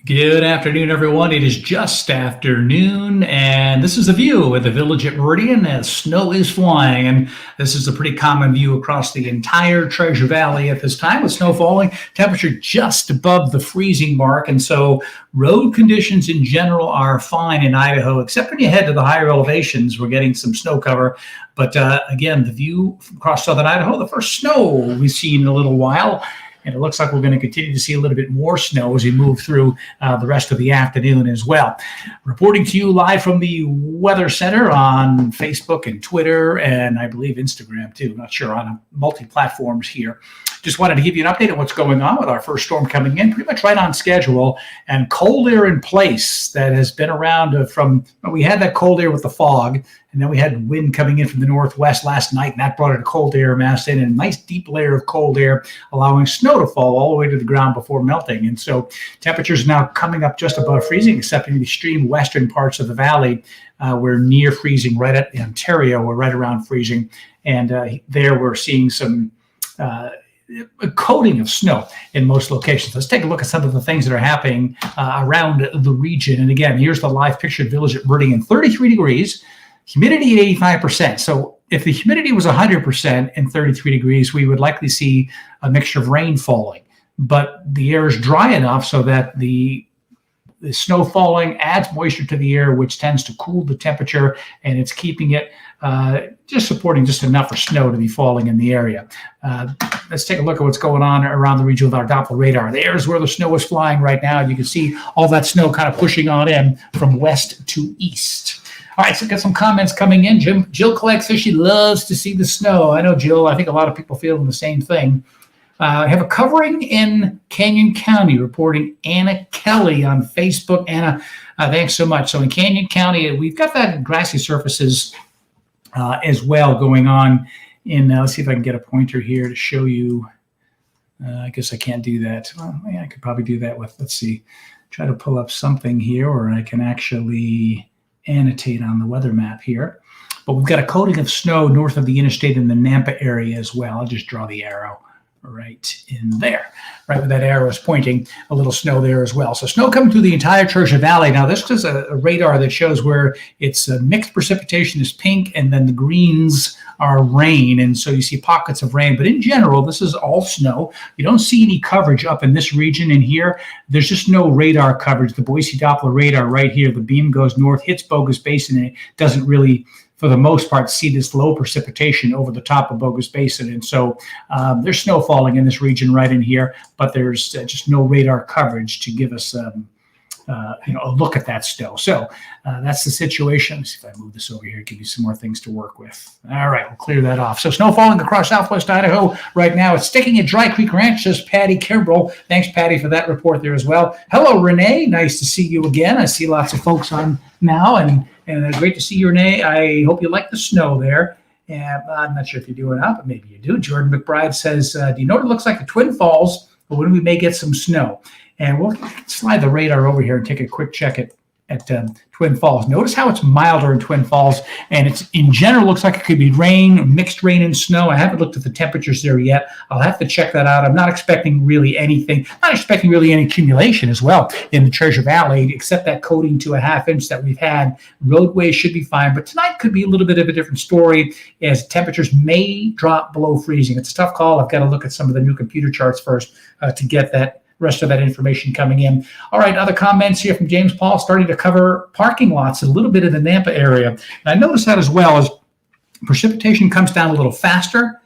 Good afternoon, everyone. It is just afternoon, and this is a view of the village at Meridian as snow is flying. And this is a pretty common view across the entire Treasure Valley at this time with snow falling, temperature just above the freezing mark. And so road conditions in general are fine in Idaho, except when you head to the higher elevations, we're getting some snow cover. But again, the view across southern Idaho, the first snow we've seen in a little while. And it looks like we're going to continue to see a little bit more snow as we move through the rest of the afternoon as well. Reporting to you live from the Weather Center on Facebook and Twitter, and I believe Instagram too. Not sure, on multi-platforms here. Just wanted to give you an update on what's going on with our first storm coming in, pretty much right on schedule, and cold air in place that has been around we had that cold air with the fog, and then we had wind coming in from the northwest last night, and that brought a cold air mass in, and a nice deep layer of cold air, allowing snow to fall all the way to the ground before melting. And so temperatures now coming up just above freezing, except in the extreme western parts of the valley. We're near freezing right at Ontario. We're right around freezing. And there we're seeing some a coating of snow in most locations. Let's take a look at some of the things that are happening around the region. And again, here's the live picture village at Meridian, 33 degrees, humidity at 85%. So if the humidity was 100% and 33 degrees, we would likely see a mixture of rain falling. But the air is dry enough so that the snow falling adds moisture to the air, which tends to cool the temperature, and it's keeping it just supporting just enough for snow to be falling in the area. Let's take a look at what's going on around the region with our Doppler radar. There's where the snow is flying right now. You can see all that snow kind of pushing on in from west to east. All right, so got some comments coming in. Jill collects fish. She loves to see the snow. I know, Jill. I think a lot of people feeling the same thing. I have a covering in Canyon County, reporting Anna Kelly on Facebook. Anna, thanks so much. So in Canyon County, we've got that grassy surfaces as well going on. Let's see if I can get a pointer here to show you. I guess I can't do that. Well, yeah, I could probably do that with, let's see, try to pull up something here, or I can actually annotate on the weather map here. But we've got a coating of snow north of the interstate in the Nampa area as well. I'll just draw the arrow right in there, right where that arrow is pointing, a little snow there as well. So snow coming through the entire Treasure Valley. Now this is a radar that shows where it's mixed precipitation is pink, and then the greens are rain. And so you see pockets of rain, but in general, this is all snow. You don't see any coverage up in this region in here. There's just no radar coverage. The Boise Doppler radar right here, the beam goes north, hits Bogus Basin, and it doesn't really, for the most part, see this low precipitation over the top of Bogus Basin. And so there's snow falling in this region right in here, but there's just no radar coverage to give us a look at that snow. So that's the situation. Let's see if I move this over here, give you some more things to work with. All right, we'll clear that off. So snow falling across southwest Idaho right now. It's sticking at Dry Creek Ranch, says Patty Kimbrell. Thanks, Patty, for that report there as well. Hello, Renee. Nice to see you again. I see lots of folks on now, and great to see you, Renee. I hope you like the snow there. And I'm not sure if you do or not, but maybe you do. Jordan McBride says, do you know what it looks like at Twin Falls, or when we may get some snow? And we'll slide the radar over here and take a quick check at Twin Falls. Notice how it's milder in Twin Falls, and it's in general looks like it could be rain, mixed rain and snow. I haven't looked at the temperatures there yet. I'll have to check that out. I'm not expecting really anything, not expecting really any accumulation as well in the Treasure Valley, except that coating to a half inch that we've had. Roadways should be fine, but tonight could be a little bit of a different story as temperatures may drop below freezing. It's a tough call. I've got to look at some of the new computer charts first to get that rest of that information coming in. All right, other comments here from James Paul, starting to cover parking lots a little bit in the Nampa area. And I noticed that as well, as precipitation comes down a little faster,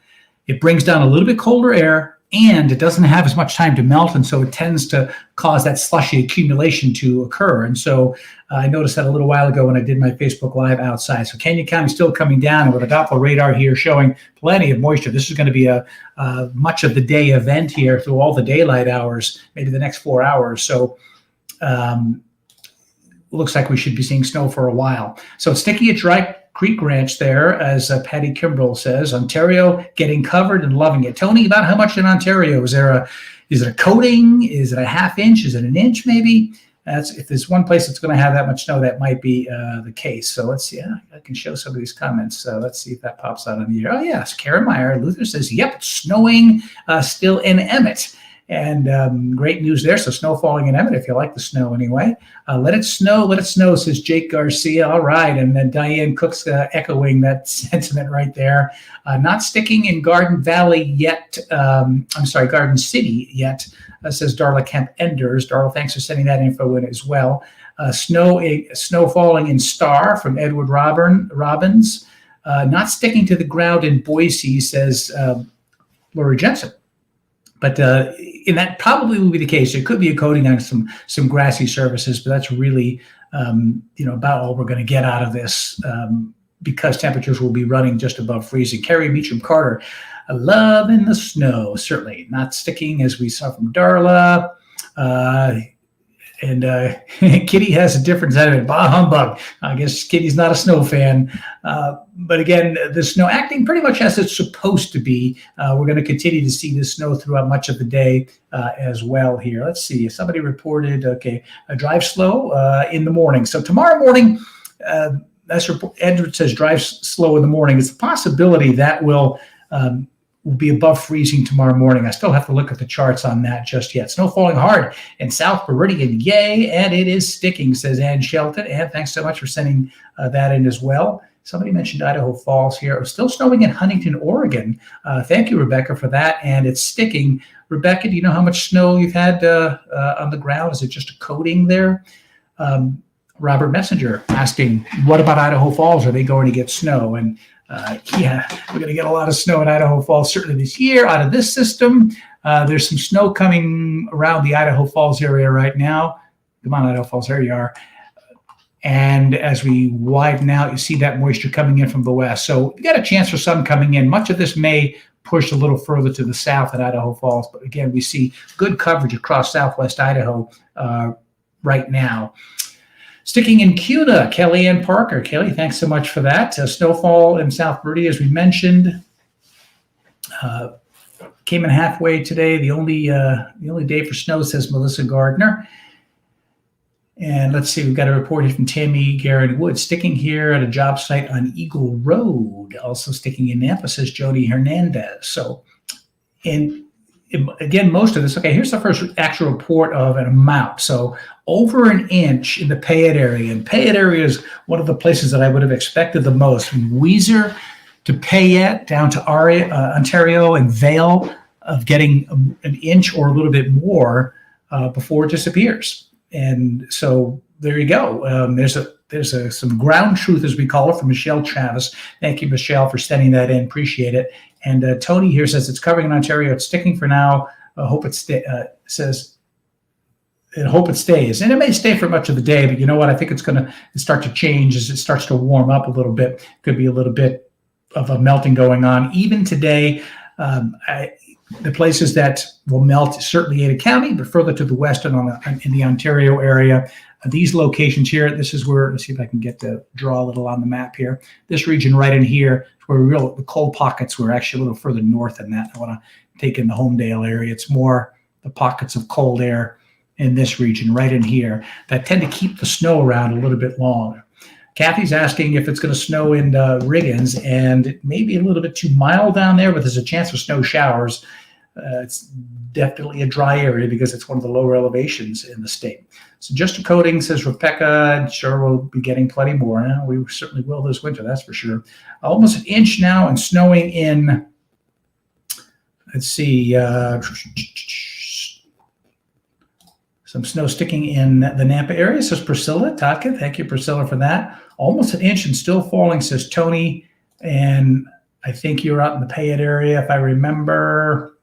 it brings down a little bit colder air, and it doesn't have as much time to melt, and so it tends to cause that slushy accumulation to occur. And so I noticed that a little while ago when I did my Facebook Live outside. So Canyon County still coming down, and with a Doppler radar here showing plenty of moisture. This is going to be a much of the day event here through all the daylight hours, maybe the next 4 hours. So looks like we should be seeing snow for a while. So it's sticky at Dry Creek Ranch there, as Patty Kimbrell says. Ontario getting covered and loving it. Tony, about how much in Ontario? Is it a coating? Is it a half inch? Is it an inch maybe? If there's one place that's going to have that much snow, that might be the case. So let's see. I can show some of these comments. So let's see if that pops out on the air. Oh, yes. Karen Meyer, Luther says, yep, it's snowing still in Emmett. And great news there. So snow falling in Emmett if you like the snow anyway. Let it snow, says Jake Garcia. All right. And then Diane Cook's echoing that sentiment right there. Not sticking in Garden Valley yet. Garden City yet, says Darla Kemp Enders. Darla, thanks for sending that info in as well. Snow falling in Star from Edward Robbins. Not sticking to the ground in Boise, says Lori Jensen. But and that probably will be the case. There could be a coating on some grassy surfaces, but that's really about all we're going to get out of this because temperatures will be running just above freezing. Carrie Meacham Carter, love in the snow, certainly not sticking as we saw from Darla. And Kitty has a different sentiment. Bah humbug. I guess Kitty's not a snow fan. But again, the snow acting pretty much as it's supposed to be. We're going to continue to see this snow throughout much of the day as well here. Let's see. Somebody reported, drive slow in the morning. So tomorrow morning, Edward says drive slow in the morning. It's a possibility that will be above freezing tomorrow morning. I still have to look at the charts on that just yet. Snow falling hard in South Meridian. Yay, and it is sticking, says Ann Shelton. And thanks so much for sending that in as well. Somebody mentioned Idaho Falls here. It was still snowing in Huntington, Oregon. Thank you, Rebecca, for that. And it's sticking. Rebecca, do you know how much snow you've had on the ground? Is it just a coating there? Robert Messenger asking, what about Idaho Falls? Are they going to get snow? And we're going to get a lot of snow in Idaho Falls certainly this year out of this system. There's some snow coming around the Idaho Falls area right now. Come on, Idaho Falls, there you are. And as we widen out, you see that moisture coming in from the west. So you got a chance for some coming in. Much of this may push a little further to the south at Idaho Falls. But again, we see good coverage across southwest Idaho right now. Sticking in Cuna, Kellyanne Parker. Kelly, thanks so much for that. Snowfall in South Meridian, as we mentioned, came in halfway today. The only day for snow, says Melissa Gardner. And let's see, we've got a report here from Tammy Garrett Wood. Sticking here at a job site on Eagle Road. Also sticking in Nampa, says Jody Hernandez. So, and again, most of this, here's the first actual report of an amount. So over an inch in the Payette area. And Payette area is one of the places that I would have expected the most. From Weiser to Payette down to Ontario and Vale, of getting an inch or a little bit more before it disappears. And so there you go. There's some ground truth, as we call it, from Michelle Travis. Thank you, Michelle, for sending that in. Appreciate it. And Tony here says it's covering in Ontario. It's sticking for now. Hope it says. And hope it stays. And it may stay for much of the day, but you know what? I think it's going to start to change as it starts to warm up a little bit. Could be a little bit of a melting going on. Even today, the places that will melt, certainly Ada County, but further to the west and in the Ontario area. These locations here, this is where, let's see if I can get to draw a little on the map here. This region right in here, where the cold pockets were actually a little further north than that. I want to take in the Homedale area. It's more the pockets of cold air in this region right in here that tend to keep the snow around a little bit longer. Kathy's asking if it's going to snow in Riggins, and it may be a little bit too mild down there, but there's a chance for snow showers. It's definitely a dry area because it's one of the lower elevations in the state. So just a coating, says Rebecca. I'm sure we'll be getting plenty more. We certainly will this winter, that's for sure. Almost an inch now and snowing in, let's see, some snow sticking in the Nampa area, says Priscilla Todka. Thank you, Priscilla, for that. Almost an inch and still falling, says Tony. And I think you're out in the Payette area, if I remember.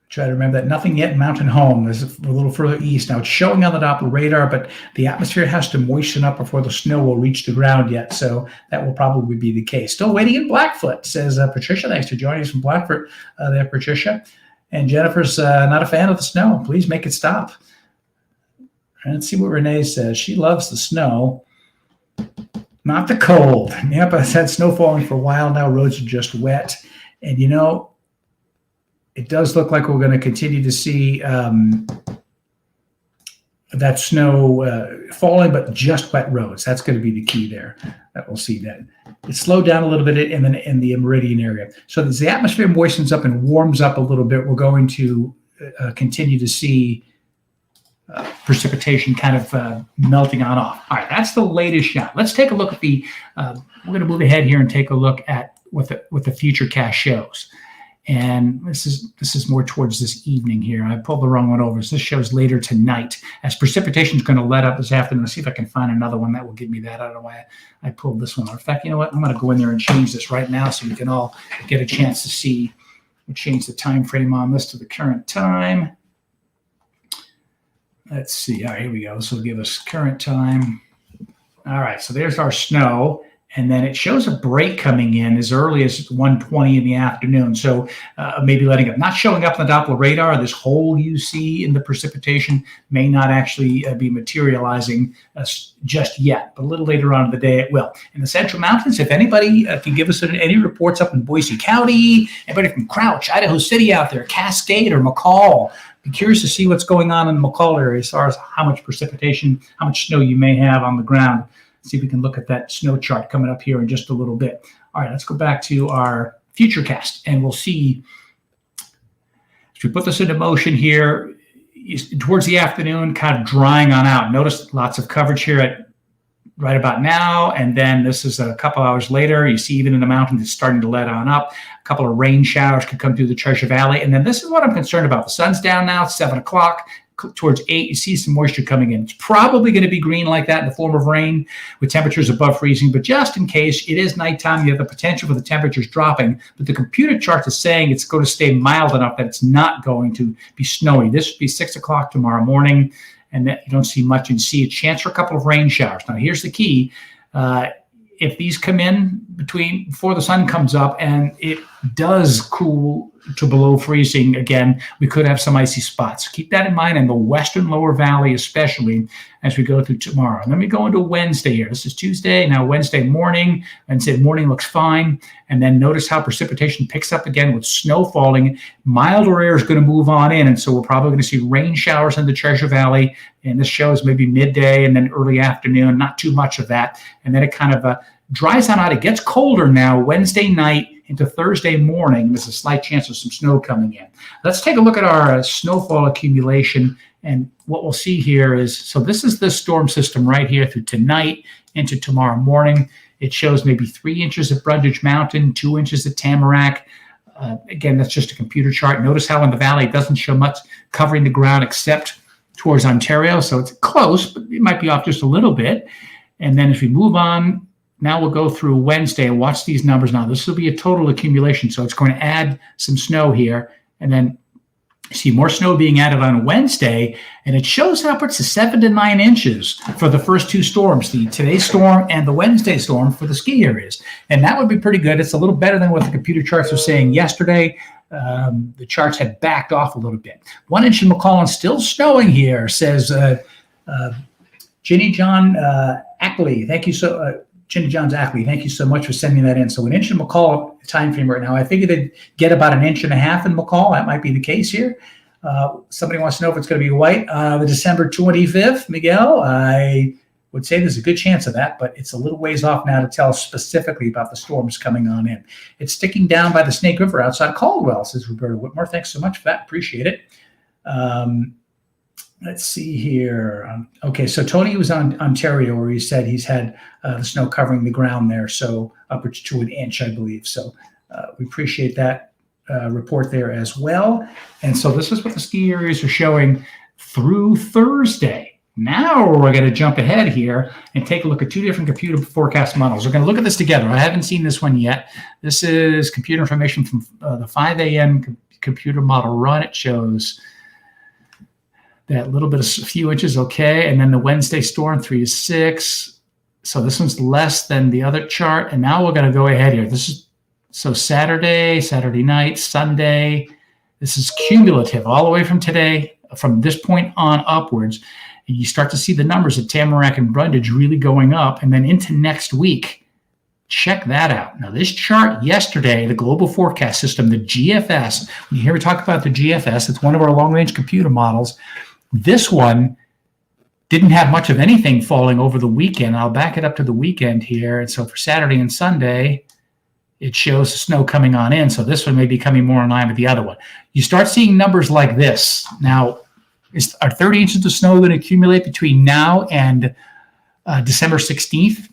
Try to remember that. Nothing yet in Mountain Home. There's a little further east. Now it's showing on the Doppler radar, but the atmosphere has to moisten up before the snow will reach the ground yet. So that will probably be the case. Still waiting in Blackfoot, says Patricia. Thanks for joining us from Blackfoot there, Patricia. And Jennifer's not a fan of the snow. Please make it stop. And let's see what Renee says. She loves the snow, not the cold. Yep, I've had snow falling for a while now. Roads are just wet. And, you know, it does look like we're going to continue to see a that snow falling, but just wet roads. That's going to be the key there. That we'll see that it slowed down a little bit in the meridian area. So as the atmosphere moistens up and warms up a little bit, we're going to continue to see precipitation kind of melting on off. All right, that's the latest shot. Let's take a look at the. We're going to move ahead here and take a look at what the futurecast shows. And this is more towards this evening here. I pulled the wrong one over. So this shows later tonight as precipitation is going to let up this afternoon. Let's see if I can find another one that will give me that. I don't know why I pulled this one. In fact, you know what? I'm going to go in there and change this right now so we can all get a chance to see. We'll change the time frame on this to the current time. Let's see. All right, here we go. This will give us current time. All right, so there's our snow. And then it shows a break coming in as early as 1:20 in the afternoon. So maybe letting up, not showing up on the Doppler radar. This hole you see in the precipitation may not actually be materializing just yet, but a little later on in the day it will. In the Central Mountains, if anybody can give us any reports up in Boise County, anybody from Crouch, Idaho City out there, Cascade or McCall, be curious to see what's going on in the McCall area as far as how much precipitation, how much snow you may have on the ground. See if we can look at that snow chart coming up here in just a little bit. All right, let's go back to our futurecast, and we'll see as we put this into motion here towards the afternoon, kind of drying on out. Notice lots of coverage here at right about now, and then this is a couple hours later. You see even in the mountains it's starting to let on up. A couple of rain showers could come through the Treasure Valley, and then this is what I'm concerned about. The sun's down now, it's 7 o'clock. Towards 8, you see some moisture coming in. It's probably going to be green like that in the form of rain with temperatures above freezing, but just in case it is nighttime, you have the potential for the temperatures dropping, but the computer chart is saying it's going to stay mild enough that it's not going to be snowy. This would be 6 o'clock tomorrow morning, and that you don't see much and see a chance for a couple of rain showers. Now, here's the key. If these come in before the sun comes up and it does cool to below freezing again, we could have some icy spots. Keep that in mind in the western lower valley, especially as we go through tomorrow. And then we go into Wednesday here. This is Tuesday. Now Wednesday morning. Wednesday morning looks fine. And then notice how precipitation picks up again with snow falling. Milder air is going to move on in. And so we're probably going to see rain showers in the Treasure Valley. And this shows maybe midday and then early afternoon. Not too much of that. And then it kind of dries on out. It gets colder now Wednesday night into Thursday morning. There's a slight chance of some snow coming in. Let's take a look at our snowfall accumulation. And what we'll see here is, so this is the storm system right here through tonight into tomorrow morning. It shows maybe 3 inches at Brundage Mountain, 2 inches at Tamarack. Again, that's just a computer chart. Notice how in the valley it doesn't show much covering the ground except towards Ontario. So it's close, but it might be off just a little bit. And then if we move on, now we'll go through Wednesday and watch these numbers. Now, this will be a total accumulation, so it's going to add some snow here. And then see more snow being added on Wednesday, and it shows upwards to 7 to 9 inches for the first 2 storms, the today's storm and the Wednesday storm for the ski areas. And that would be pretty good. It's a little better than what the computer charts were saying yesterday. The charts had backed off a little bit. 1 inch in McCall, still snowing here, says Ginny John Ackley. Thank you so Ginny John's Ackley, thank you so much for sending that in. So 1 inch in McCall time frame right now. I figured they'd get about 1.5 inches in McCall. That might be the case here. Somebody wants to know if it's going to be white. The December 25th, Miguel, I would say there's a good chance of that, but it's a little ways off now to tell specifically about the storms coming on in. It's sticking down by the Snake River outside Caldwell, says Roberta Whitmore. Thanks so much for that. Appreciate it. Let's see here. Okay, so Tony was on Ontario where he said he's had the snow covering the ground there, so upwards to 1 inch, I believe. So we appreciate that report there as well. And so this is what the ski areas are showing through Thursday. Now we're going to jump ahead here and take a look at 2 different computer forecast models. We're going to look at this together. I haven't seen this one yet. This is computer information from the 5 a.m. computer model run. It shows that little bit of a few inches, okay. And then the Wednesday storm, 3 to 6. So this one's less than the other chart. And now we're going to go ahead here. This is so Saturday night, Sunday. This is cumulative all the way from today, from this point on upwards. And you start to see the numbers at Tamarack and Brundage really going up. And then into next week, check that out. Now, this chart yesterday, the Global Forecast System, the GFS, when you hear me talk about the GFS, it's one of our long-range computer models. This one didn't have much of anything falling over the weekend. I'll back it up to the weekend here. And so for Saturday and Sunday, it shows the snow coming on in. So this one may be coming more in line with the other one. You start seeing numbers like this. Now, are 30 inches of snow going to accumulate between now and December 16th?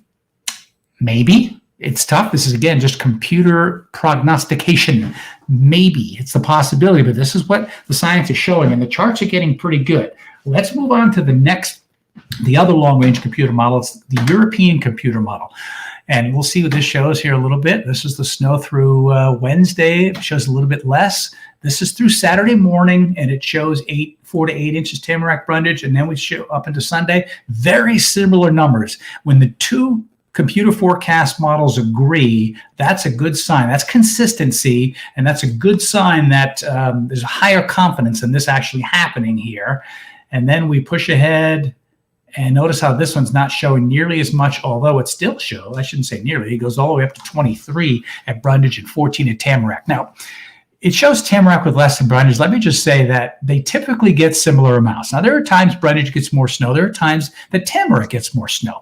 Maybe. It's tough. This is, again, just computer prognostication. Maybe. It's a possibility, but this is what the science is showing, and the charts are getting pretty good. Let's move on to the other long-range computer model. It's the European computer model. And we'll see what this shows here a little bit. This is the snow through Wednesday. It shows a little bit less. This is through Saturday morning, and it shows 4 to 8 inches Tamarack, Brundage, and then we show up into Sunday. Very similar numbers. When the two computer forecast models agree, that's a good sign. That's consistency, and that's a good sign that there's a higher confidence in this actually happening here. And then we push ahead, and notice how this one's not showing nearly as much, although it still shows, I shouldn't say nearly, it goes all the way up to 23 at Brundage and 14 at Tamarack. Now, it shows Tamarack with less than Brundage. Let me just say that they typically get similar amounts. Now, there are times Brundage gets more snow. There are times that Tamarack gets more snow.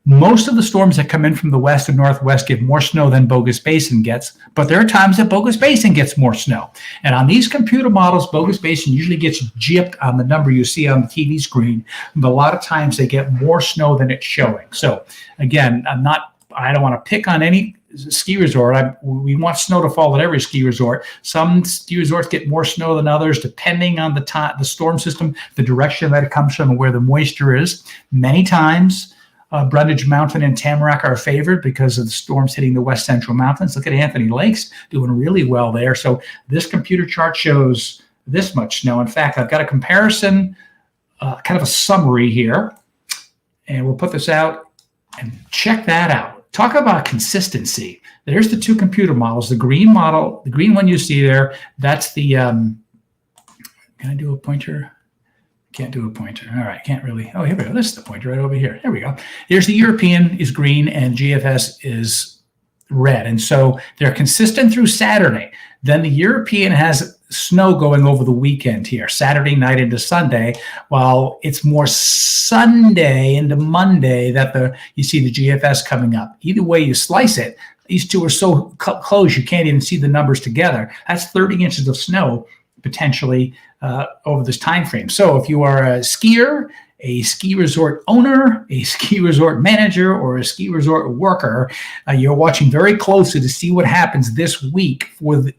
Most of the storms that come in from the west and northwest get more snow than Bogus Basin gets, but there are times that Bogus Basin gets more snow. And on these computer models, Bogus Basin usually gets gypped on the number you see on the TV screen, but a lot of times they get more snow than it's showing. So again, I don't want to pick on any ski resort. We want snow to fall at every ski resort. Some ski resorts get more snow than others, depending on the storm system, the direction that it comes from, and where the moisture is. Many times, Brundage Mountain and Tamarack are favored because of the storms hitting the west central mountains. Look at Anthony Lakes doing really well there. So this computer chart shows this much snow. In fact, I've got a comparison, kind of a summary here, and we'll put this out and check that out. Talk about consistency. There's the two computer models. The green model, the green one you see there, that's the, can I do a pointer? Can't do a pointer. All right, can't really. Oh, here we go. This is the pointer right over here. There we go. Here's the European is green and GFS is red. And so they're consistent through Saturday. Then the European has snow going over the weekend here, Saturday night into Sunday, while it's more Sunday into Monday that you see the GFS coming up. Either way you slice it, these two are so close you can't even see the numbers together. That's 30 inches of snow potentially over this time frame. So if you are a skier, a ski resort owner, a ski resort manager, or a ski resort worker, you're watching very closely to see what happens this week for the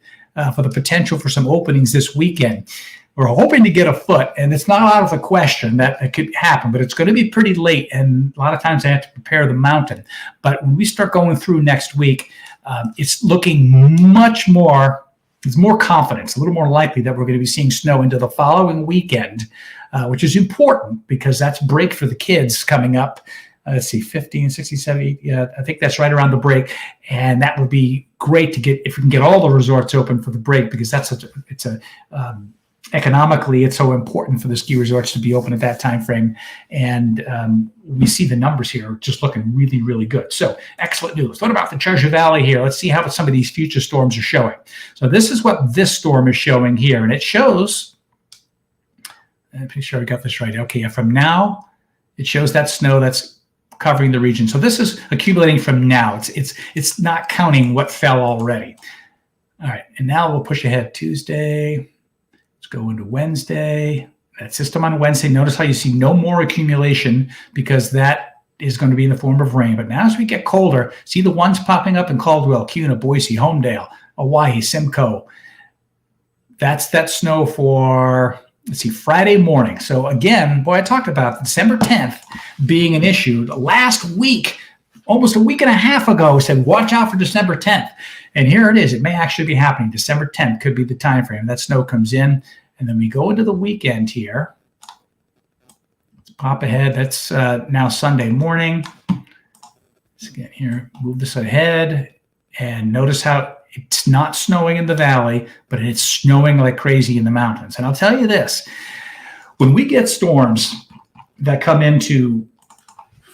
potential for some openings this weekend. We're hoping to get a foot, and it's not out of the question that it could happen, but it's going to be pretty late, and a lot of times I have to prepare the mountain. But when we start going through next week, it's looking much more. There's more confidence, a little more likely that we're going to be seeing snow into the following weekend, which is important because that's break for the kids coming up. Let's see, 15, 16, 17, yeah, I think that's right around the break. And that would be great to get, if we can get all the resorts open for the break, because economically, it's so important for the ski resorts to be open at that time frame. And we see the numbers here just looking really, really good. So excellent news. What about the Treasure Valley here? Let's see how some of these future storms are showing. So this is what this storm is showing here. And it shows, I'm pretty sure I got this right. Okay, from now, it shows that snow that's covering the region. So this is accumulating from now. It's not counting what fell already. All right, and now we'll push ahead Tuesday. Let's go into Wednesday. That system on Wednesday, notice how you see no more accumulation because that is going to be in the form of rain. But now as we get colder, see the ones popping up in Caldwell, Kuna, Boise, Homedale, Owyhee, Simcoe. That's that snow for, let's see, Friday morning. So again, boy, I talked about December 10th being an issue. Last week, almost a week and a half ago, we said, watch out for December 10th. And here it is. It may actually be happening. December 10th could be the time frame. That snow comes in. And then we go into the weekend here. Let's pop ahead. That's now Sunday morning. Let's get here. Move this ahead. And notice how it's not snowing in the valley, but it's snowing like crazy in the mountains. And I'll tell you this. When we get storms that come into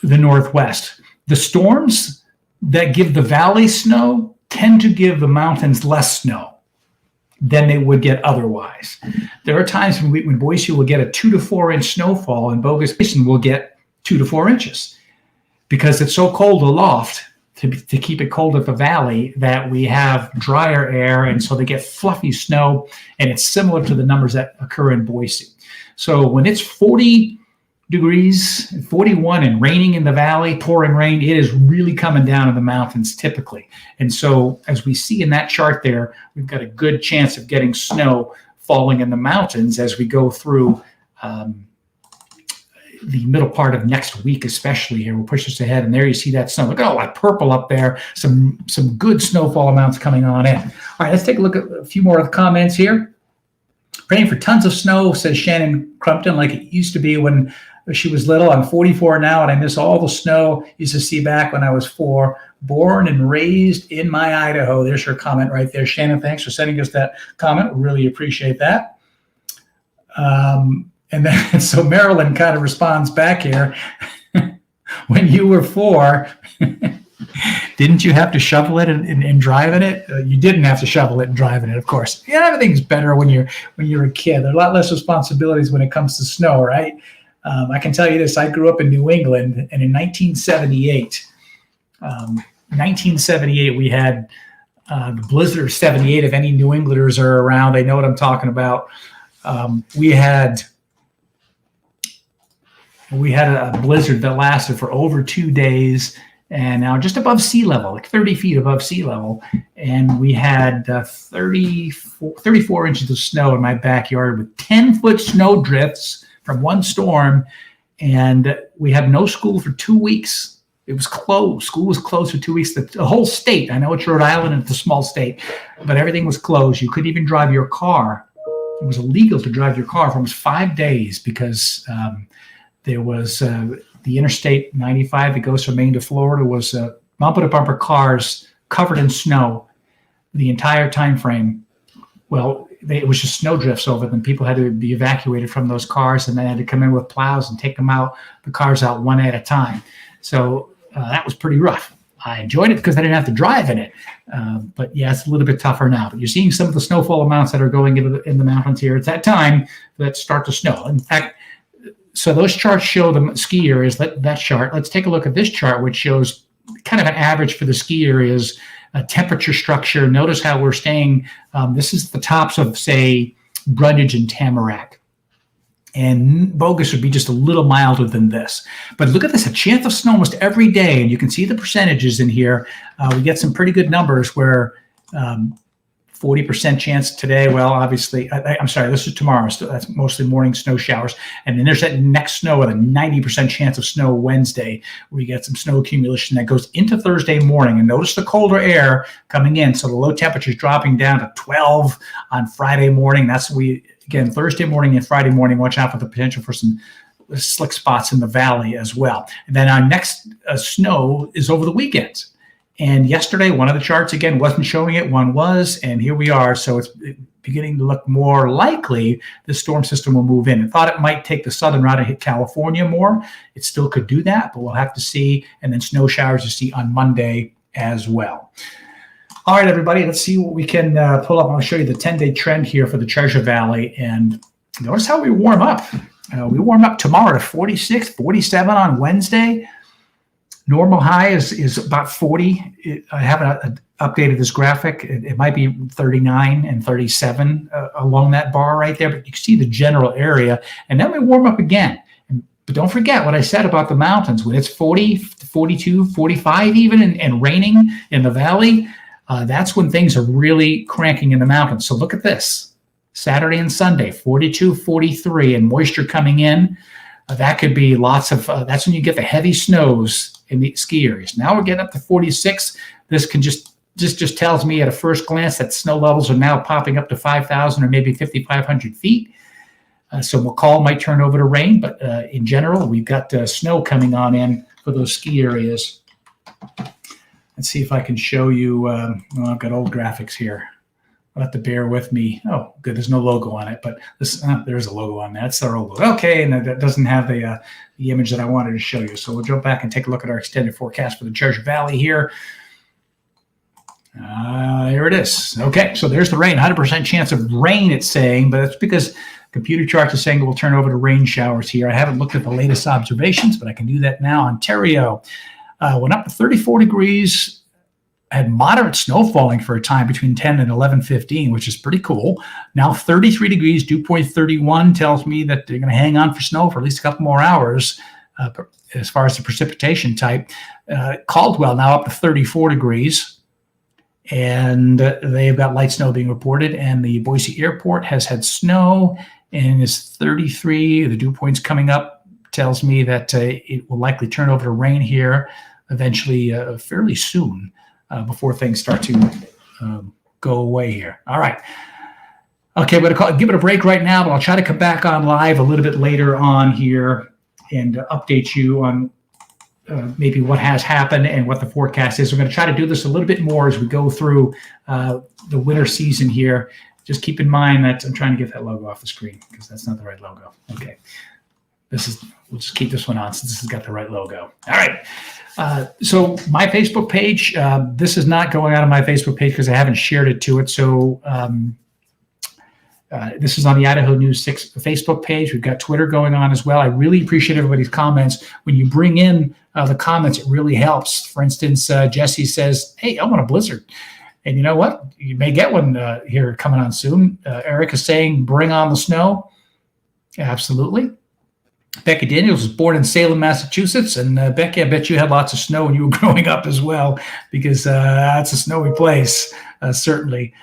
the Northwest, the storms that give the valley snow tend to give the mountains less snow than they would get otherwise. There are times when Boise will get a 2 to 4 inch snowfall, and Bogus Basin will get 2 to 4 inches because it's so cold aloft to keep it cold at the valley that we have drier air, and so they get fluffy snow, and it's similar to the numbers that occur in Boise. So when it's 40 degrees, 41, and raining in the valley, pouring rain, it is really coming down in the mountains typically. And so as we see in that chart there, we've got a good chance of getting snow falling in the mountains as we go through the middle part of next week, especially here. We'll push us ahead, and there you see that snow. Look at all that purple up there. Some good snowfall amounts coming on in. All right, let's take a look at a few more of the comments here. Praying for tons of snow, says Shannon Crumpton, like it used to be when she was little. I'm 44 now, and I miss all the snow used to see back when I was 4. Born and raised in my Idaho. There's her comment right there. Shannon, thanks for sending us that comment. We really appreciate that. And then so Marilyn kind of responds back here. When you were 4, didn't you have to shovel it and drive in it? You didn't have to shovel it and drive in it, of course. Yeah, everything's better when you're a kid. There are a lot less responsibilities when it comes to snow, right? I can tell you this. I grew up in New England, and in 1978, we had the blizzard of 78. If any New Englanders are around, they know what I'm talking about. We had a blizzard that lasted for over 2 days, and now just above sea level, like 30 feet above sea level. And we had 34 inches of snow in my backyard with 10-foot snow drifts from one storm. And we had no school for 2 weeks. It was closed. School was closed for 2 weeks. The whole state, I know it's Rhode Island and it's a small state, but everything was closed. You couldn't even drive your car. It was illegal to drive your car for almost 5 days because there was the Interstate 95 that goes from Maine to Florida was bumper-to-bumper cars covered in snow the entire time frame. Well, it was just snow drifts over them. People had to be evacuated from those cars, and they had to come in with plows and take the cars out one at a time. So that was pretty rough. I enjoyed it because I didn't have to drive in it. But yeah, it's a little bit tougher now. But you're seeing some of the snowfall amounts that are going in the mountains here at that time that start to snow. In fact, so those charts show the ski areas, that chart. Let's take a look at this chart, which shows kind of an average for the ski areas, temperature structure. Notice how we're staying. This is the tops of, say, Brundage and Tamarack. And Bogus would be just a little milder than this. But look at this, a chance of snow almost every day. And you can see the percentages in here. We get some pretty good numbers where 40% chance today. Well, obviously, I'm sorry, this is tomorrow. So that's mostly morning snow showers. And then there's that next snow with a 90% chance of snow Wednesday, where you get some snow accumulation that goes into Thursday morning. And notice the colder air coming in. So the low temperature is dropping down to 12 on Friday morning. That's again, Thursday morning and Friday morning, watch out for the potential for some slick spots in the valley as well. And then our next snow is over the weekend. And yesterday, one of the charts, again, wasn't showing it. One was, and here we are. So it's beginning to look more likely the storm system will move in. I thought it might take the southern route and hit California more. It still could do that, but we'll have to see. And then snow showers you see on Monday as well. All right, everybody, let's see what we can pull up. I'll show you the 10-day trend here for the Treasure Valley. And notice how we warm up. We warm up tomorrow to 46, 47 on Wednesday. Normal high is about 40. I haven't updated this graphic. It might be 39 and 37 along that bar right there, but you can see the general area. And then we warm up again. But don't forget what I said about the mountains. When it's 40, 42, 45 even, and raining in the valley, that's when things are really cranking in the mountains. So look at this. Saturday and Sunday, 42, 43, and moisture coming in. That could be lots of, that's when you get the heavy snows in the ski areas. Now we're getting up to 46. This can just tells me at a first glance that snow levels are now popping up to 5,000 or maybe 5,500 feet. So McCall might turn over to rain, but in general, we've got snow coming on in for those ski areas. Let's see if I can show you. Well, I've got old graphics here. I'll have to bear with me. Oh, good. There's no logo on it, but there's a logo on that. It's our old logo. Okay, and that doesn't have the image that I wanted to show you. So we'll jump back and take a look at our extended forecast for the Treasure Valley here. There it is. Okay, so there's the rain. 100% chance of rain, it's saying, but that's because computer charts are saying it will turn over to rain showers here. I haven't looked at the latest observations, but I can do that now. Ontario went up to 34 degrees. Had moderate snow falling for a time between 10 and 11:15, which is pretty cool. Now 33 degrees, dew point 31 tells me that they're going to hang on for snow for at least a couple more hours as far as the precipitation type. Caldwell now up to 34 degrees, and they've got light snow being reported. And the Boise airport has had snow and is 33. The dew point's coming up, tells me that it will likely turn over to rain here eventually fairly soon. Before things start to go away here. All right. Okay, I'm going to give it a break right now, but I'll try to come back on live a little bit later on here and update you on maybe what has happened and what the forecast is. We're going to try to do this a little bit more as we go through the winter season here. Just keep in mind that I'm trying to get that logo off the screen because that's not the right logo. Okay. We'll just keep this one on since this has got the right logo. All right. So my Facebook page, this is not going out on my Facebook page because I haven't shared it to it. So this is on the Idaho News 6 Facebook page. We've got Twitter going on as well. I really appreciate everybody's comments. When you bring in the comments, it really helps. For instance, Jesse says, hey, I want a blizzard. And you know what? You may get one here coming on soon. Eric is saying, bring on the snow. Absolutely. Becky Daniels was born in Salem, Massachusetts. And Becky, I bet you had lots of snow when you were growing up as well, because that's a snowy place, certainly.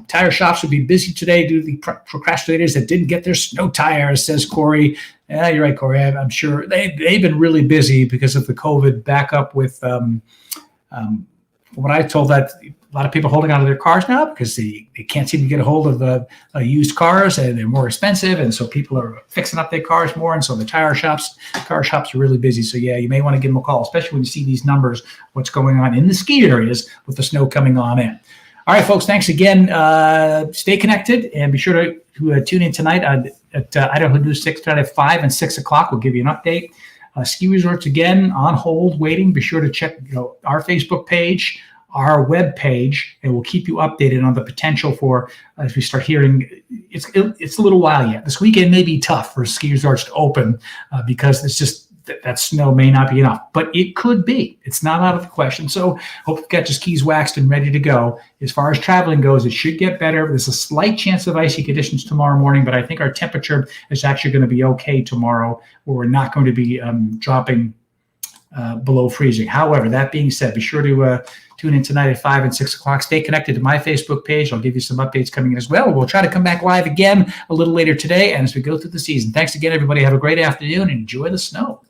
Tire shops will be busy today due to the procrastinators that didn't get their snow tires, says Corey. Yeah, you're right, Corey. I'm sure they've been really busy because of the COVID backup with what I told that a lot of people holding onto their cars now because they can't seem to get a hold of used cars and they're more expensive. And so people are fixing up their cars more. And so the car shops are really busy. So yeah, you may want to give them a call, especially when you see these numbers, what's going on in the ski areas with the snow coming on in. All right, folks, thanks again. Stay connected and be sure to tune in tonight at Idaho News 6 tonight at 5 and 6 o'clock. We'll give you an update. Ski resorts, again, on hold, waiting. Be sure to check our Facebook page, our web page, and we'll keep you updated on the potential for, as we start hearing, it's a little while yet. This weekend may be tough for ski resorts to open because it's just that snow may not be enough, but it could be. It's not out of the question. So hope you've got your skis waxed and ready to go. As far as traveling goes, it should get better. There's a slight chance of icy conditions tomorrow morning, but I think our temperature is actually going to be okay tomorrow, where we're not going to be dropping below freezing. However, that being said, be sure to tune in tonight at 5 and 6 o'clock. Stay connected to my Facebook page. I'll give you some updates coming in as well. We'll try to come back live again a little later today and as we go through the season. Thanks again, everybody. Have a great afternoon and enjoy the snow.